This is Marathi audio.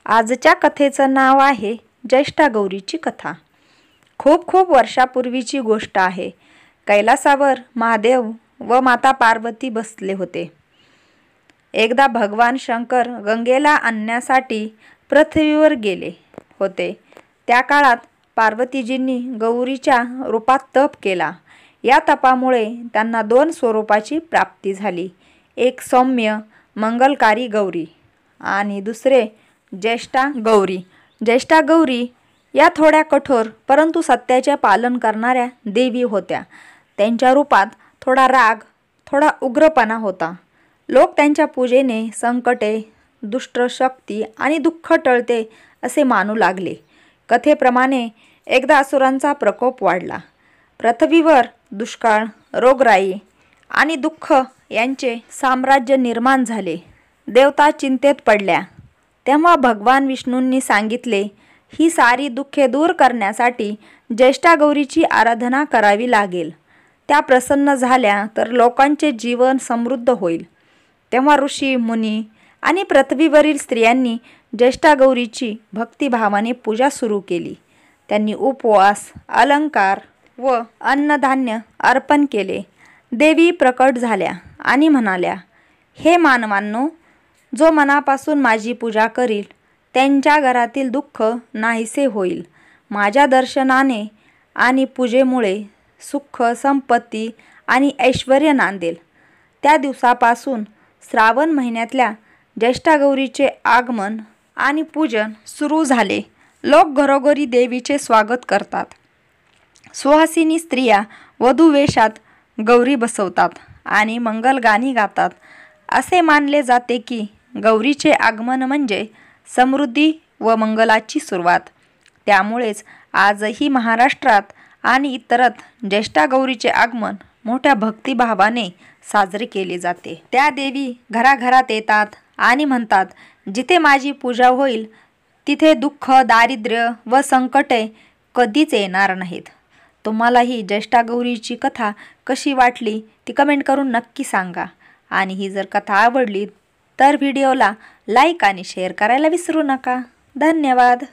आजच्या कथेचं नाव आहे ज्येष्ठा गौरीची कथा। खूप खूप वर्षापूर्वीची गोष्ट आहे। कैलासावर महादेव व माता पार्वती बसले होते। एकदा भगवान शंकर गंगेला आणण्यासाठी पृथ्वीवर गेले होते। त्या काळात पार्वतीजींनी गौरीच्या रूपात तप केला। या तपामुळे त्यांना दोन स्वरूपाची प्राप्ती झाली, एक सौम्य मंगलकारी गौरी आणि दुसरे ज्येष्ठा गौरी। ज्येष्ठा गौरी या थोड्या कठोर परंतु सत्याचे पालन करणाऱ्या देवी होत्या। त्यांच्या रूपात थोडा राग, थोडा उग्रपणा होता। लोक त्यांच्या पूजेने संकटे, दुष्ट शक्ती आणि दुःख टळते असे मानू लागले। कथेप्रमाणे एकदा असुरांचा प्रकोप वाढला। पृथ्वीवर दुष्काळ, रोगराई आणि दुःख यांचे साम्राज्य निर्माण झाले। देवता चिंतेत पडल्या। तेव्हा भगवान विष्णूंनी सांगितले, ही सारी दुःखे दूर करण्यासाठी ज्येष्ठा गौरीची आराधना करावी लागेल। त्या प्रसन्न झाल्या तर लोकांचे जीवन समृद्ध होईल। तेव्हा ऋषी, मुनी आणि पृथ्वीवरील स्त्रियांनी ज्येष्ठा गौरीची भक्तिभावाने पूजा सुरू केली। त्यांनी उपवास, अलंकार व अन्नधान्य अर्पण केले। देवी प्रकट झाल्या आणि म्हणाल्या, हे मानवांनो, जो मनापासून माझी पूजा करील त्यांच्या घरातील दुःख नाहीसे होईल। माझ्या दर्शनाने आणि पूजेमुळे सुख, संपत्ती आणि ऐश्वर्य नांदेल। त्या दिवसापासून श्रावण महिन्यातल्या ज्येष्ठा गौरीचे आगमन आणि पूजन सुरू झाले। लोक घरोघरी देवीचे स्वागत करतात। सुहासिनी स्त्रिया वधू वेशात गौरी बसवतात आणि मंगलगाणी गातात। असे मानले जाते की गौरीचे आगमन म्हणजे समृद्धी व मंगलाची सुरुवात। त्यामुळेच आजही महाराष्ट्रात आणि इतरत्र ज्येष्ठा गौरीचे आगमन मोठ्या भक्तिभावाने साजरे केले जाते। त्या देवी घराघरात येतात आणि म्हणतात, जिथे माझी पूजा होईल तिथे दुःख, दारिद्र्य व संकटे कधीच येणार नाहीत। तुम्हाला ही ज्येष्ठा गौरीची कथा कशी वाटली ती कमेंट करून नक्की सांगा। आणि ही जर कथा आवडली तर व्हिडिओला लाईक आणि शेअर करायला विसरू नका। धन्यवाद।